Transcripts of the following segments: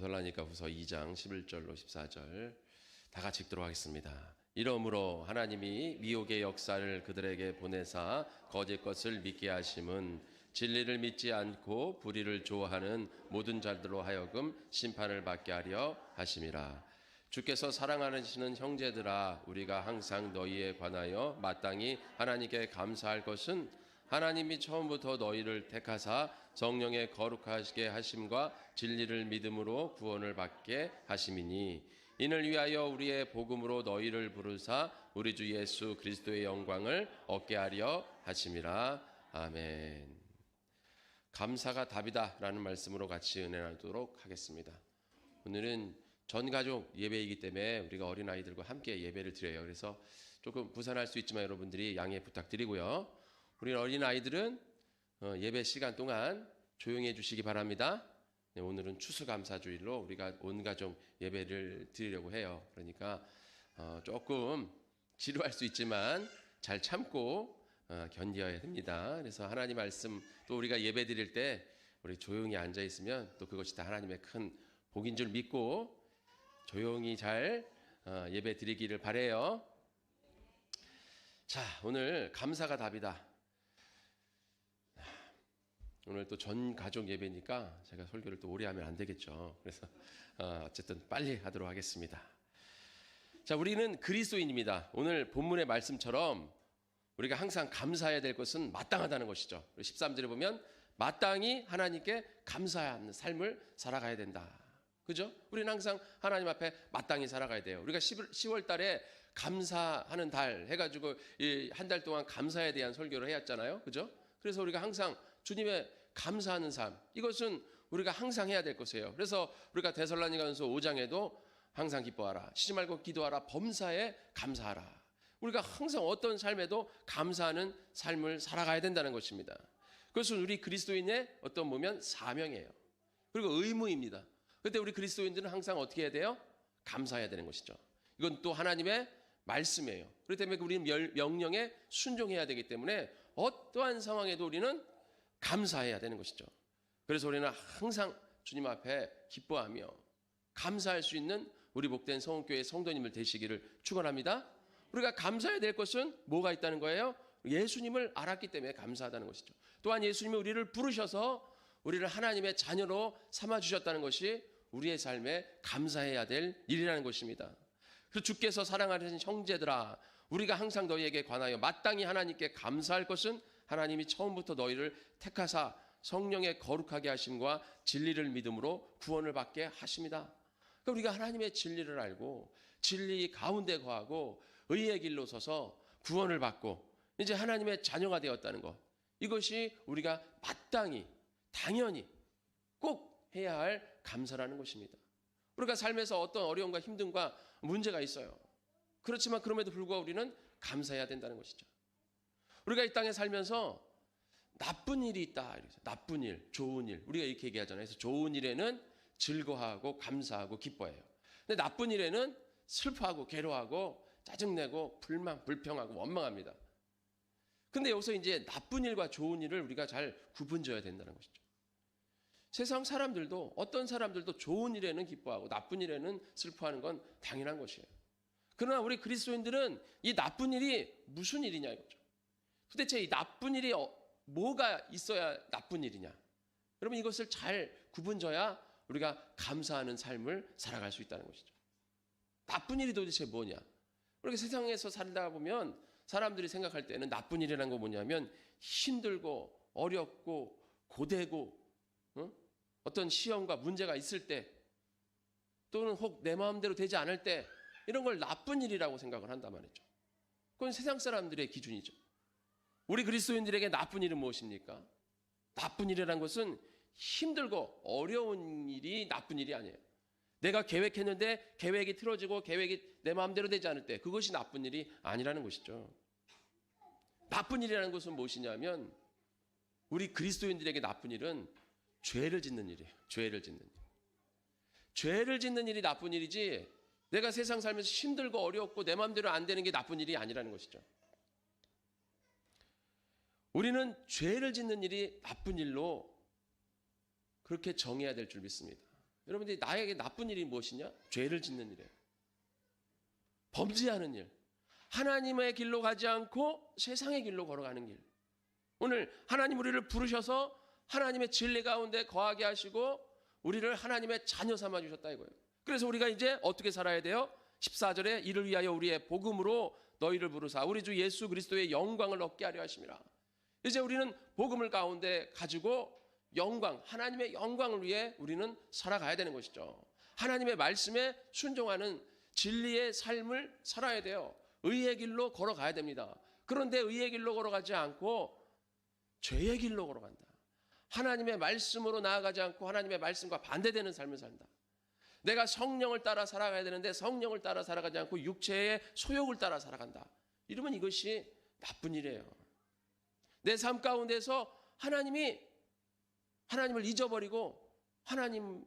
데살로니가후서 2장 11절로 14절 다 같이 읽도록 하겠습니다. 이러므로 하나님이 미혹의 역사를 그들에게 보내사 거짓 것을 믿게 하심은 진리를 믿지 않고 불의를 좋아하는 모든 자들로 하여금 심판을 받게 하려 하심이라. 주께서 사랑하시는 형제들아, 우리가 항상 너희에 관하여 마땅히 하나님께 감사할 것은 하나님이 처음부터 너희를 택하사 성령의 거룩하게 하심과 진리를 믿음으로 구원을 받게 하심이니, 이를 위하여 우리의 복음으로 너희를 부르사 우리 주 예수 그리스도의 영광을 얻게 하려 하심이라. 아멘. 감사가 답이다 라는 말씀으로 같이 은혜 나누도록 하겠습니다. 오늘은 전 가족 예배이기 때문에 우리가 어린아이들과 함께 예배를 드려요. 그래서 조금 부산할 수 있지만 여러분들이 양해 부탁드리고요. 우리 어린아이들은 예배 시간 동안 조용히 해주시기 바랍니다. 네, 오늘은 추수감사주일로 우리가 온 가족 예배를 드리려고 해요. 그러니까 조금 지루할 수 있지만 잘 참고 견뎌야 됩니다. 그래서 하나님 말씀, 또 우리가 예배 드릴 때 우리 조용히 앉아 있으면 또 그것이 다 하나님의 큰 복인 줄 믿고 조용히 잘 예배 드리기를 바라요. 자, 오늘 감사가 답이다. 오늘 또 전 가족 예배니까 제가 설교를 또 오래 하면 안 되겠죠. 그래서 어쨌든 빨리 하도록 하겠습니다. 자, 우리는 그리스도인입니다. 오늘 본문의 말씀처럼 우리가 항상 감사해야 될 것은 마땅하다는 것이죠. 13절에 보면 마땅히 하나님께 감사하는 삶을 살아가야 된다. 그죠? 우리는 항상 하나님 앞에 마땅히 살아가야 돼요. 우리가 10월 달에 감사하는 달 해가지고 한 달 동안 감사에 대한 설교를 해왔잖아요. 그죠? 그래서 우리가 항상 주님의 감사하는 삶, 이것은 우리가 항상 해야 될 것이에요. 그래서 우리가 데살로니가전서 5장에도 항상 기뻐하라, 쉬지 말고 기도하라, 범사에 감사하라. 우리가 항상 어떤 삶에도 감사하는 삶을 살아가야 된다는 것입니다. 그것은 우리 그리스도인의 어떤 보면 사명이에요. 그리고 의무입니다. 그런데 우리 그리스도인들은 항상 어떻게 해야 돼요? 감사해야 되는 것이죠. 이건 또 하나님의 말씀이에요. 그렇기 때문에 우리는 명령에 순종해야 되기 때문에 어떠한 상황에도 우리는 감사해야 되는 것이죠. 그래서 우리는 항상 주님 앞에 기뻐하며 감사할 수 있는 우리 복된 성원교회 성도님을 되시기를 축원합니다. 우리가 감사해야 될 것은 뭐가 있다는 거예요? 예수님을 알았기 때문에 감사하다는 것이죠. 또한 예수님이 우리를 부르셔서 우리를 하나님의 자녀로 삼아주셨다는 것이 우리의 삶에 감사해야 될 일이라는 것입니다. 그래서 주께서 사랑하시는 형제들아, 우리가 항상 너희에게 관하여 마땅히 하나님께 감사할 것은 하나님이 처음부터 너희를 택하사 성령의 거룩하게 하심과 진리를 믿음으로 구원을 받게 하십니다. 그러니까 우리가 하나님의 진리를 알고 진리 가운데 거하고 의의 길로 서서 구원을 받고 이제 하나님의 자녀가 되었다는 것, 이것이 우리가 마땅히 당연히 꼭 해야 할 감사라는 것입니다. 우리가 삶에서 어떤 어려움과 힘듦과 문제가 있어요. 그렇지만 그럼에도 불구하고 우리는 감사해야 된다는 것이죠. 우리가 이 땅에 살면서 나쁜 일이 있다. 나쁜 일, 좋은 일, 우리가 이렇게 얘기하잖아요. 그래서 좋은 일에는 즐거워하고 감사하고 기뻐해요. 근데 나쁜 일에는 슬퍼하고 괴로워하고 짜증내고 불만, 불평하고 원망합니다. 근데 여기서 이제 나쁜 일과 좋은 일을 우리가 잘 구분져야 된다는 것이죠. 세상 사람들도, 어떤 사람들도 좋은 일에는 기뻐하고 나쁜 일에는 슬퍼하는 건 당연한 것이에요. 그러나 우리 그리스도인들은 이 나쁜 일이 무슨 일이냐 이거죠. 도대체 이 나쁜 일이 뭐가 있어야 나쁜 일이냐. 여러분, 이것을 잘 구분져야 우리가 감사하는 삶을 살아갈 수 있다는 것이죠. 나쁜 일이 도대체 뭐냐. 우리가 세상에서 살다 보면 사람들이 생각할 때는 나쁜 일이라는 거 뭐냐면 힘들고 어렵고 고되고 어떤 시험과 문제가 있을 때, 또는 혹 내 마음대로 되지 않을 때, 이런 걸 나쁜 일이라고 생각을 한단 말이죠. 그건 세상 사람들의 기준이죠. 우리 그리스도인들에게 나쁜 일은 무엇입니까? 나쁜 일이라는 것은 힘들고 어려운 일이 나쁜 일이 아니에요. 내가 계획했는데 계획이 틀어지고 계획이 내 마음대로 되지 않을 때, 그것이 나쁜 일이 아니라는 것이죠. 나쁜 일이라는 것은 무엇이냐면 우리 그리스도인들에게 나쁜 일은 죄를 짓는 일이에요. 죄를 짓는 일. 죄를 짓는 일이 나쁜 일이지, 내가 세상 살면서 힘들고 어렵고 내 마음대로 안 되는 게 나쁜 일이 아니라는 것이죠. 우리는 죄를 짓는 일이 나쁜 일로 그렇게 정해야 될 줄 믿습니다. 여러분들이 나에게 나쁜 일이 무엇이냐? 죄를 짓는 일이에요. 범죄하는 일. 하나님의 길로 가지 않고 세상의 길로 걸어가는 길. 오늘 하나님 우리를 부르셔서 하나님의 진리 가운데 거하게 하시고 우리를 하나님의 자녀 삼아 주셨다 이거예요. 그래서 우리가 이제 어떻게 살아야 돼요? 14절에 이를 위하여 우리의 복음으로 너희를 부르사 우리 주 예수 그리스도의 영광을 얻게 하려 하심이라. 이제 우리는 복음을 가운데 가지고 영광, 하나님의 영광을 위해 우리는 살아가야 되는 것이죠. 하나님의 말씀에 순종하는 진리의 삶을 살아야 돼요. 의의 길로 걸어가야 됩니다. 그런데 의의 길로 걸어가지 않고 죄의 길로 걸어간다. 하나님의 말씀으로 나아가지 않고 하나님의 말씀과 반대되는 삶을 산다. 내가 성령을 따라 살아가야 되는데 성령을 따라 살아가지 않고 육체의 소욕을 따라 살아간다. 이러면 이것이 나쁜 일이에요. 내 삶 가운데서 하나님을 잊어버리고 하나님을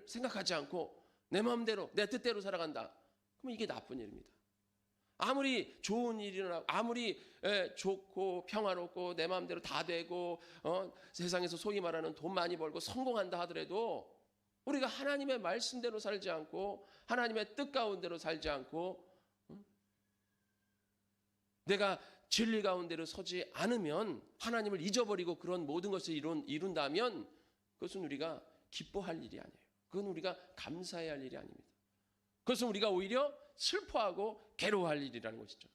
생각하지 않고 내 마음대로 내 뜻대로 살아간다. 그러면 이게 나쁜 일입니다. 아무리 좋은 일이 일어나고 아무리 좋고 평화롭고 내 마음대로 다 되고 세상에서 소위 말하는 돈 많이 벌고 성공한다 하더라도 우리가 하나님의 말씀대로 살지 않고 하나님의 뜻 가운데로 살지 않고 내가 진리 가운데로 서지 않으면 하나님을 잊어버리고 그런 모든 것을 이룬다면 그것은 우리가 기뻐할 일이 아니에요. 그건 우리가 감사해야 할 일이 아닙니다. 그것은 우리가 오히려 슬퍼하고 괴로워할 일이라는 것이죠.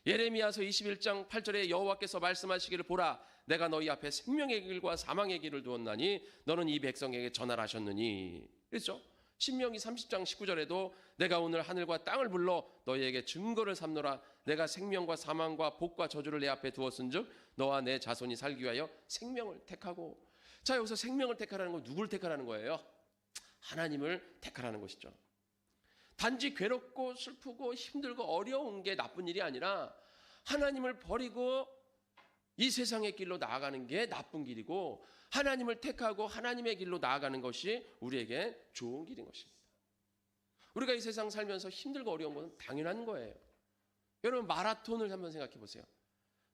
예레미야서 21장 8절에 여호와께서 말씀하시기를 보라 내가 너희 앞에 생명의 길과 사망의 길을 두었나니 너는 이 백성에게 전하라 하셨느니. 그렇죠? 신명기 30장 19절에도 내가 오늘 하늘과 땅을 불러 너희에게 증거를 삼노라 내가 생명과 사망과 복과 저주를 내 앞에 두었은즉 너와 내 자손이 살기 위하여 생명을 택하고. 자, 여기서 생명을 택하라는 건 누굴 택하라는 거예요? 하나님을 택하라는 것이죠. 단지 괴롭고 슬프고 힘들고 어려운 게 나쁜 일이 아니라 하나님을 버리고 이 세상의 길로 나아가는 게 나쁜 길이고 하나님을 택하고 하나님의 길로 나아가는 것이 우리에게 좋은 길인 것입니다. 우리가 이 세상 살면서 힘들고 어려운 것은 당연한 거예요. 여러분 마라톤을 한번 생각해 보세요.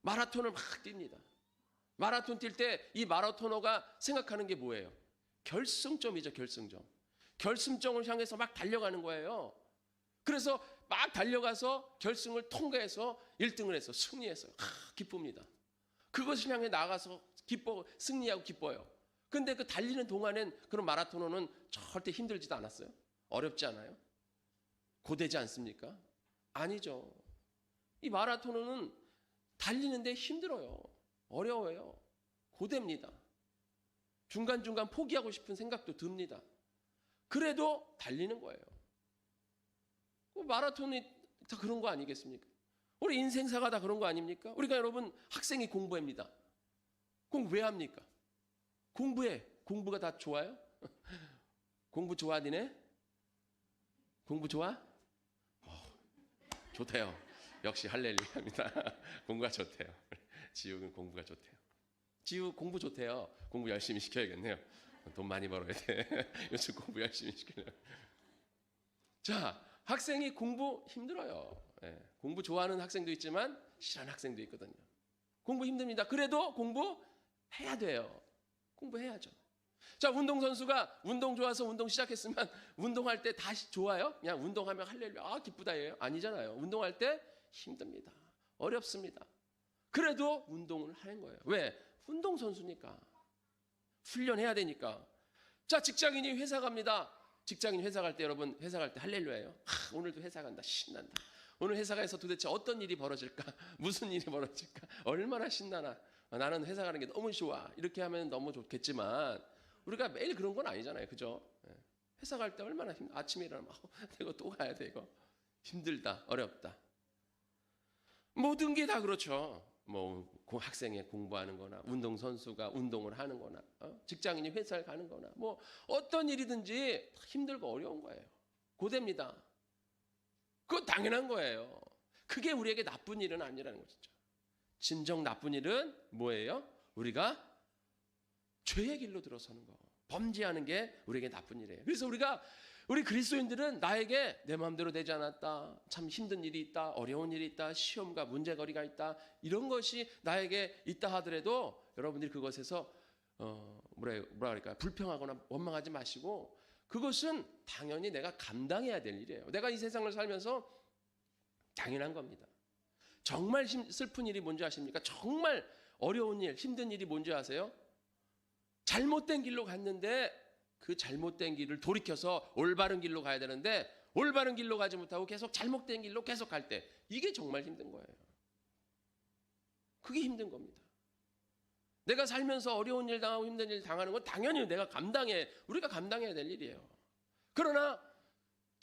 마라톤을 막 뜁니다. 마라톤 뛸 때 이 마라토너가 생각하는 게 뭐예요? 결승점이죠. 결승점. 결승점을 향해서 막 달려가는 거예요. 그래서 막 달려가서 결승을 통과해서 1등을 해서 승리했어요. 기쁩니다. 그것을 향해 나가서 승리하고 기뻐요. 근데 그 달리는 동안엔 그런 마라토너는 절대 힘들지도 않았어요. 어렵지 않아요? 고되지 않습니까? 아니죠. 이 마라토너는 달리는데 힘들어요. 어려워요. 고됩니다. 중간중간 포기하고 싶은 생각도 듭니다. 그래도 달리는 거예요. 마라톤이 다 그런 거 아니겠습니까? 우리 인생사가 다 그런 거 아닙니까? 우리가 여러분 학생이 공부합니다. 공부 왜 합니까? 공부해. 공부가 다 좋아요? 공부 좋아 니네? 공부 좋아? 좋대요. 역시 할렐루야입니다. 공부가 좋대요. 지우는 공부가 좋대요. 지우 공부 좋대요. 공부 열심히 시켜야겠네요. 돈 많이 벌어야 돼. 요즘 공부 열심히 시키려면. 자, 학생이 공부 힘들어요. 공부 좋아하는 학생도 있지만 싫어하는 학생도 있거든요. 공부 힘듭니다. 그래도 공부해야 돼요. 공부해야죠. 자, 운동선수가 운동 좋아서 운동 시작했으면 운동할 때 다시 좋아요? 그냥 운동하면 할렐루야 기쁘다 예요? 아니잖아요. 운동할 때 힘듭니다. 어렵습니다. 그래도 운동을 하는 거예요. 왜? 운동선수니까. 훈련해야 되니까. 자, 직장인이 회사 갑니다. 직장인 회사 갈 때 여러분 회사 갈 때 할렐루야예요. 오늘도 회사 간다. 신난다. 오늘 회사 가서 도대체 어떤 일이 벌어질까? 무슨 일이 벌어질까? 얼마나 신나나? 나는 회사 가는 게 너무 좋아. 이렇게 하면 너무 좋겠지만 우리가 매일 그런 건 아니잖아요. 그죠? 회사 갈 때 얼마나 아침에 일어나면 내가 또 가야 돼 이거. 힘들다. 어렵다. 모든 게 다 그렇죠. 뭐 학생이 공부하는 거나 운동선수가 운동을 하는 거나 직장인이 회사를 가는 거나 뭐 어떤 일이든지 힘들고 어려운 거예요. 고됩니다. 그건 당연한 거예요. 그게 우리에게 나쁜 일은 아니라는 것이죠. 진정 나쁜 일은 뭐예요? 우리가 죄의 길로 들어서는 거. 범죄하는 게 우리에게 나쁜 일이에요. 그래서 우리 그리스도인들은 나에게 내 마음대로 되지 않았다. 참 힘든 일이 있다. 어려운 일이 있다. 시험과 문제거리가 있다. 이런 것이 나에게 있다 하더라도 여러분들이 그것에서 뭐라 그럴까요? 불평하거나 원망하지 마시고 그것은 당연히 내가 감당해야 될 일이에요. 내가 이 세상을 살면서 당연한 겁니다. 정말 슬픈 일이 뭔지 아십니까? 정말 어려운 일, 힘든 일이 뭔지 아세요? 잘못된 길로 갔는데 그 잘못된 길을 돌이켜서 올바른 길로 가야 되는데 올바른 길로 가지 못하고 계속 잘못된 길로 계속 갈 때 이게 정말 힘든 거예요. 그게 힘든 겁니다. 내가 살면서 어려운 일 당하고 힘든 일 당하는 건 당연히 우리가 감당해야 될 일이에요. 그러나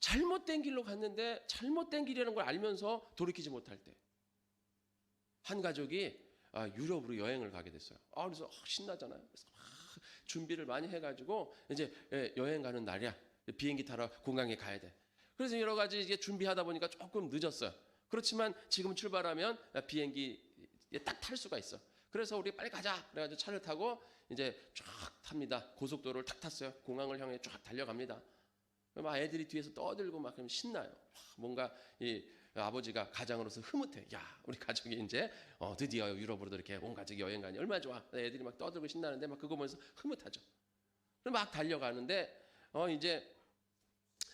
잘못된 길로 갔는데 잘못된 길이라는 걸 알면서 돌이키지 못할 때 한 가족이 유럽으로 여행을 가게 됐어요. 그래서 신나잖아요. 그래서 준비를 많이 해가지고 이제 여행 가는 날이야. 비행기 타러 공항에 가야 돼. 그래서 여러 가지 이게 준비하다 보니까 조금 늦었어요. 그렇지만 지금 출발하면 비행기에 딱 탈 수가 있어. 그래서 우리 빨리 가자. 그래가지고 차를 타고 이제 쫙 탑니다. 고속도로를 탁 탔어요. 공항을 향해 쫙 달려갑니다. 막 애들이 뒤에서 떠들고 막 그러면 신나요. 뭔가 이 아버지가 가장으로서 흐뭇해. 야, 우리 가족이 이제 드디어 유럽으로도 이렇게 온 가족이 여행 가니 얼마나 좋아. 애들이 막 떠들고 신나는데 막 그거 보면서 흐뭇하죠. 그럼 막 달려가는데 이제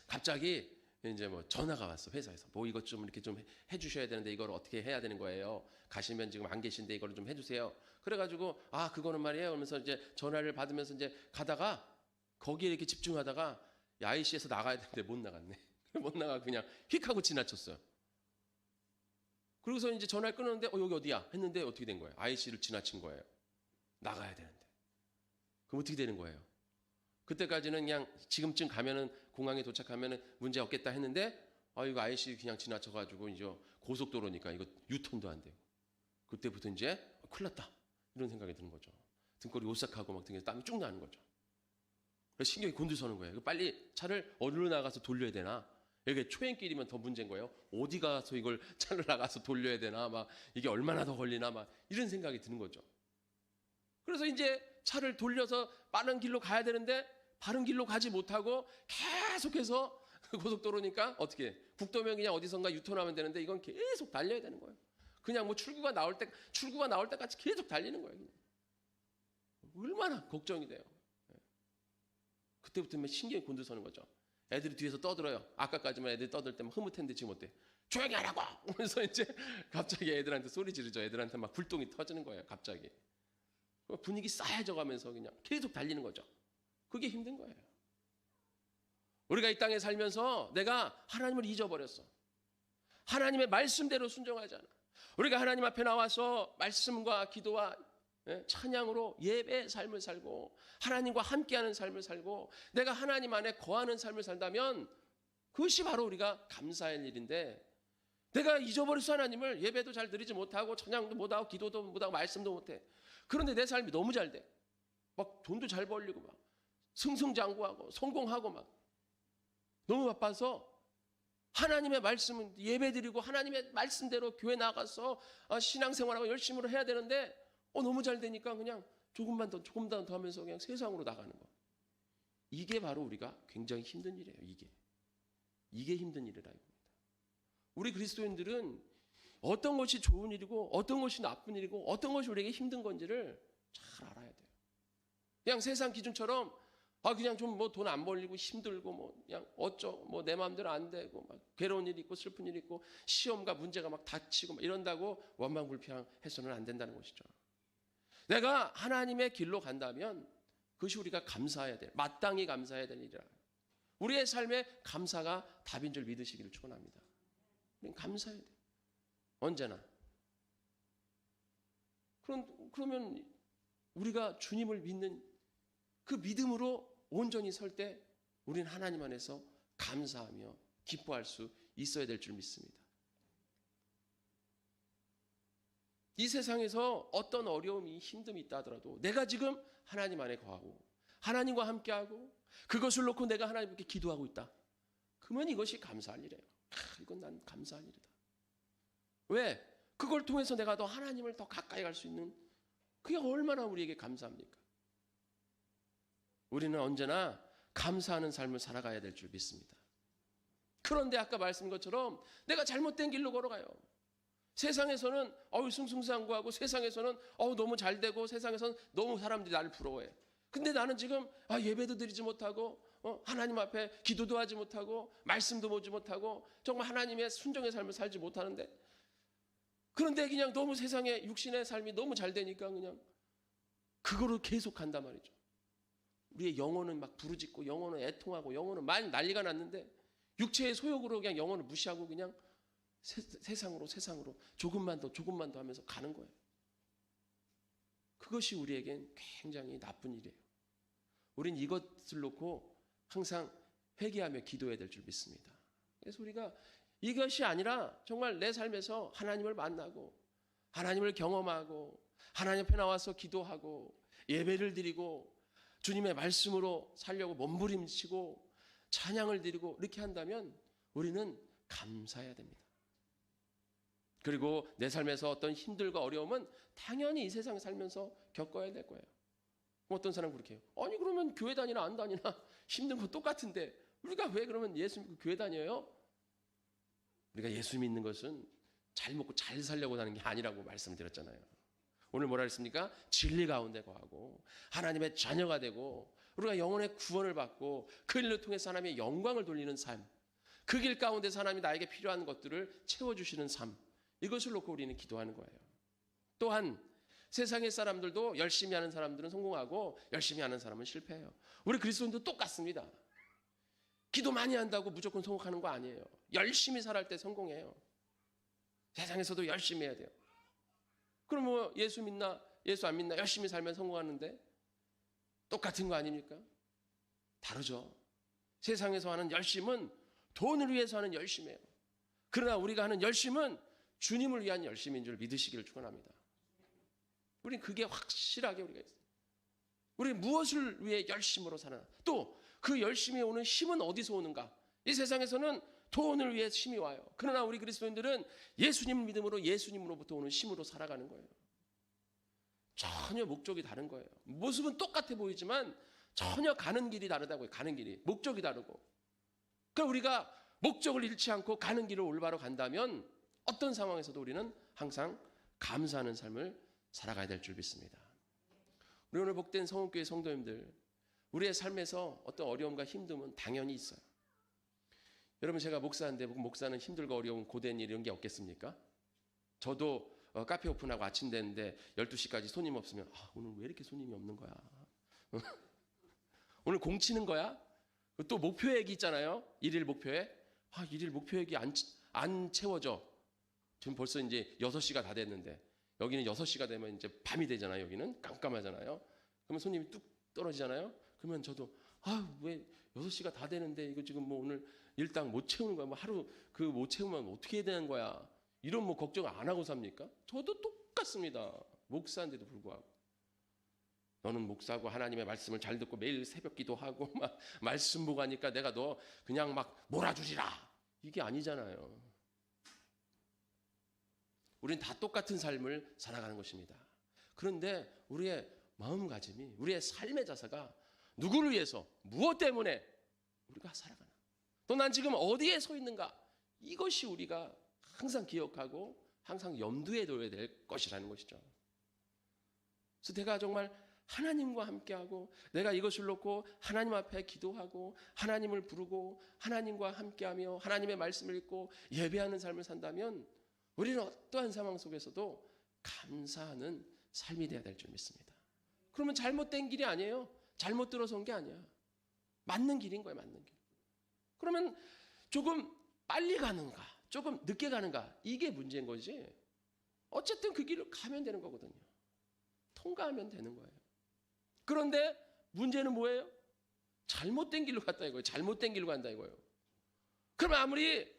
갑자기 이제 뭐 전화가 왔어. 회사에서 뭐 이것 좀 이렇게 좀 해주셔야 되는데 이걸 어떻게 해야 되는 거예요. 가시면 지금 안 계신데 이거를 좀 해주세요. 그래가지고 그거는 말이에요. 그러면서 이제 전화를 받으면서 이제 가다가 거기에 이렇게 집중하다가 IC에서 나가야 되는데 못 나갔네. 못 나가 그냥 휙 하고 지나쳤어요. 그러고서 이제 전화를 끊었는데 여기 어디야? 했는데 어떻게 된 거예요? IC를 지나친 거예요. 나가야 되는데. 그럼 어떻게 되는 거예요? 그때까지는 그냥 지금쯤 가면은 공항에 도착하면은 문제 없겠다 했는데 이거 IC 그냥 지나쳐가지고 이제 고속도로니까 이거 유턴도 안 돼요. 그때부터 이제 큰일 났다 이런 생각이 드는 거죠. 등골이 오싹하고 막 등에서 땀이 쭉 나는 거죠. 그래서 신경이 곤두서는 거예요. 빨리 차를 어디로 나가서 돌려야 되나? 여기 초행길이면 더 문제인 거예요. 어디 가서 이걸 차를 나가서 돌려야 되나? 막 이게 얼마나 더 걸리나? 막 이런 생각이 드는 거죠. 그래서 이제 차를 돌려서 빠른 길로 가야 되는데 바른 길로 가지 못하고 계속해서 고속도로니까 어떻게 해? 국도면 그냥 어디선가 유턴하면 되는데 이건 계속 달려야 되는 거예요. 그냥 뭐 출구가 나올 때까지 계속 달리는 거예요. 그냥. 얼마나 걱정이 돼요. 그때부터 신경이 곤두서는 거죠. 애들이 뒤에서 떠들어요. 아까까지만 애들이 떠들 때만 흐뭇했는데 지금 어때? 조용히 하라고! 그래서 이제 갑자기 애들한테 소리 지르죠. 애들한테 막 불똥이 터지는 거예요. 갑자기. 분위기 싸해져 가면서 그냥 계속 달리는 거죠. 그게 힘든 거예요. 우리가 이 땅에 살면서 내가 하나님을 잊어버렸어. 하나님의 말씀대로 순종하지 않아. 우리가 하나님 앞에 나와서 말씀과 기도와 찬양으로 예배의 삶을 살고 하나님과 함께하는 삶을 살고 내가 하나님 안에 거하는 삶을 살다면 그것이 바로 우리가 감사할 일인데 내가 잊어버렸어. 하나님을 예배도 잘 드리지 못하고 찬양도 못하고 기도도 못하고 말씀도 못해. 그런데 내 삶이 너무 잘 돼. 막 돈도 잘 벌리고 막 승승장구하고 성공하고 막 너무 바빠서 하나님의 말씀은 예배드리고 하나님의 말씀대로 교회 나가서 신앙생활하고 열심히 해야 되는데 너무 잘 되니까 그냥 조금 더 하면서 그냥 세상으로 나가는 거. 이게 바로 우리가 굉장히 힘든 일이에요. 이게 힘든 일이라 이겁니다. 우리 그리스도인들은 어떤 것이 좋은 일이고 어떤 것이 나쁜 일이고 어떤 것이 우리에게 힘든 건지를 잘 알아야 돼요. 그냥 세상 기준처럼 그냥 좀 뭐 돈 안 벌리고 힘들고 뭐 그냥 내 마음대로 안 되고 막 괴로운 일이 있고 슬픈 일이 있고 시험과 문제가 막 닥치고 막 이런다고 원망불평해서는 안 된다는 것이죠. 내가 하나님의 길로 간다면 그것이 우리가 감사해야 될, 마땅히 감사해야 될 일이라. 우리의 삶에 감사가 답인 줄 믿으시기를 축원합니다. 우리는 감사해야 돼요. 언제나. 그러면 우리가 주님을 믿는 그 믿음으로 온전히 설 때 우리는 하나님 안에서 감사하며 기뻐할 수 있어야 될 줄 믿습니다. 이 세상에서 어떤 어려움이 힘듦이 있다 하더라도 내가 지금 하나님 안에 거하고 하나님과 함께하고 그것을 놓고 내가 하나님께 기도하고 있다. 그러면 이것이 감사할 일이에요. 이건 난 감사할 일이다. 왜? 그걸 통해서 내가 더 하나님을 더 가까이 갈 수 있는 그게 얼마나 우리에게 감사합니까? 우리는 언제나 감사하는 삶을 살아가야 될 줄 믿습니다. 그런데 아까 말씀한 것처럼 내가 잘못된 길로 걸어가요. 세상에서는 승승장구하고 세상에서는 너무 잘 되고 세상에서는 너무 사람들이 나를 부러워해. 근데 나는 지금 예배도 드리지 못하고 하나님 앞에 기도도 하지 못하고 말씀도 보지 못하고 정말 하나님의 순종의 삶을 살지 못하는데, 그런데 그냥 너무 세상에 육신의 삶이 너무 잘 되니까 그냥 그거를 계속 한단 말이죠. 우리의 영혼은 막 부르짖고 영혼은 애통하고 영혼은 많이 난리가 났는데 육체의 소욕으로 그냥 영혼을 무시하고 그냥 세상으로 조금만 더 하면서 가는 거예요. 그것이 우리에겐 굉장히 나쁜 일이에요. 우린 이것을 놓고 항상 회개하며 기도해야 될 줄 믿습니다. 그래서 우리가 이것이 아니라 정말 내 삶에서 하나님을 만나고 하나님을 경험하고 하나님 앞에 나와서 기도하고 예배를 드리고 주님의 말씀으로 살려고 몸부림치고 찬양을 드리고 이렇게 한다면 우리는 감사해야 됩니다. 그리고 내 삶에서 어떤 힘들과 어려움은 당연히 이 세상에 살면서 겪어야 될 거예요. 어떤 사람은 그렇게 해요. 아니 그러면 교회 다니나 안 다니나 힘든 거 똑같은데 우리가 왜 그러면 예수 믿고 교회 다녀요? 우리가 예수 믿는 것은 잘 먹고 잘 살려고 하는 게 아니라고 말씀을 드렸잖아요. 오늘 뭐라 했습니까? 진리 가운데 거하고 하나님의 자녀가 되고 우리가 영혼의 구원을 받고 그 일을 통해서 하나님의 영광을 돌리는 삶, 그 길 가운데 하나님이 나에게 필요한 것들을 채워주시는 삶, 이것을 놓고 우리는 기도하는 거예요. 또한 세상의 사람들도 열심히 하는 사람들은 성공하고 열심히 하는 사람은 실패해요. 우리 그리스도인도 똑같습니다. 기도 많이 한다고 무조건 성공하는 거 아니에요. 열심히 살할 때 성공해요. 세상에서도 열심히 해야 돼요. 그럼 뭐 예수 믿나 예수 안 믿나 열심히 살면 성공하는데 똑같은 거 아닙니까? 다르죠. 세상에서 하는 열심은 돈을 위해서 하는 열심이에요. 그러나 우리가 하는 열심은 주님을 위한 열심인 줄 믿으시기를 축원합니다. 우리는 그게 확실하게 우리가 있어요. 우리 무엇을 위해 열심으로 사나? 또 그 열심이 오는 힘은 어디서 오는가? 이 세상에서는 돈을 위해 힘이 와요. 그러나 우리 그리스도인들은 예수님 믿음으로 예수님으로부터 오는 힘으로 살아가는 거예요. 전혀 목적이 다른 거예요. 모습은 똑같아 보이지만 전혀 가는 길이 다르다고요. 가는 길이. 목적이 다르고. 그러니까 우리가 목적을 잃지 않고 가는 길을 올바로 간다면 어떤 상황에서도 우리는 항상 감사하는 삶을 살아가야 될 줄 믿습니다. 우리 오늘 복된 성원교회 성도님들, 우리의 삶에서 어떤 어려움과 힘듦은 당연히 있어요. 여러분 제가 목사인데 목사는 힘들고 어려운 고된 일 이런 게 없겠습니까? 저도 카페 오픈하고 아침 되는데 12시까지 손님 없으면 오늘 왜 이렇게 손님이 없는 거야? 오늘 공치는 거야? 또 목표액이 있잖아요. 일일 목표액. 일일 목표액이 안 채워져. 지금 벌써 이제 6시가 다 됐는데 여기는 6시가 되면 이제 밤이 되잖아요. 여기는 깜깜하잖아요. 그러면 손님이 뚝 떨어지잖아요. 그러면 저도 왜 6시가 다 되는데 이거 지금 뭐 오늘 일당 못 채우는 거야? 뭐 하루 그 못 채우면 어떻게 해야 되는 거야? 이런 뭐 걱정 안 하고 삽니까? 저도 똑같습니다. 목사인데도 불구하고. 너는 목사고 하나님의 말씀을 잘 듣고 매일 새벽 기도하고 막 말씀 보고 하니까 내가 너 그냥 막 몰아주리라. 이게 아니잖아요. 우리는 다 똑같은 삶을 살아가는 것입니다. 그런데 우리의 마음가짐이, 우리의 삶의 자세가 누구를 위해서, 무엇 때문에 우리가 살아가나? 또 난 지금 어디에 서 있는가? 이것이 우리가 항상 기억하고 항상 염두에 둬야 될 것이라는 것이죠. 그래서 내가 정말 하나님과 함께하고 내가 이것을 놓고 하나님 앞에 기도하고 하나님을 부르고 하나님과 함께하며 하나님의 말씀을 읽고 예배하는 삶을 산다면 우리는 어떠한 상황 속에서도 감사하는 삶이 되어야 될 줄 믿습니다. 그러면 잘못된 길이 아니에요. 잘못 들어선 게 아니야. 맞는 길인 거예요. 맞는 길. 그러면 조금 빨리 가는가 조금 늦게 가는가 이게 문제인 거지. 어쨌든 그 길을 가면 되는 거거든요. 통과하면 되는 거예요. 그런데 문제는 뭐예요? 잘못된 길로 갔다 이거예요. 잘못된 길로 간다 이거예요. 그러면 아무리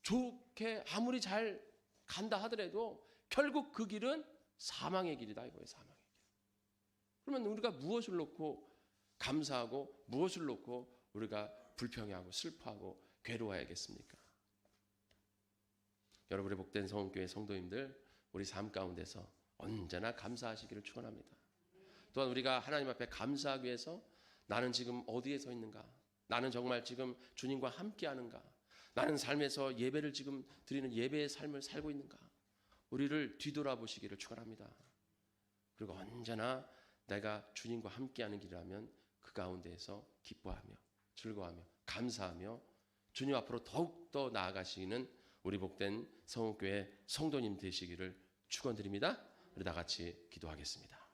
좋게 아무리 잘 간다 하더라도 결국 그 길은 사망의 길이다 이거예요. 사망의 길. 그러면 우리가 무엇을 놓고 감사하고 무엇을 놓고 우리가 불평해하고 슬퍼하고 괴로워야겠습니까? 여러분의 복된 성원교회 성도님들, 우리 삶 가운데서 언제나 감사하시기를 축원합니다. 또한 우리가 하나님 앞에 감사하기 위해서 나는 지금 어디에 서 있는가? 나는 정말 지금 주님과 함께하는가? 나는 삶에서 예배를 지금 드리는 예배의 삶을 살고 있는가? 우리를 뒤돌아보시기를 축원합니다. 그리고 언제나 내가 주님과 함께하는 길이라면 그 가운데에서 기뻐하며 즐거워하며 감사하며 주님 앞으로 더욱더 나아가시는 우리 복된 성읍교회 성도님 되시기를 축원드립니다. 우리 다 같이 기도하겠습니다.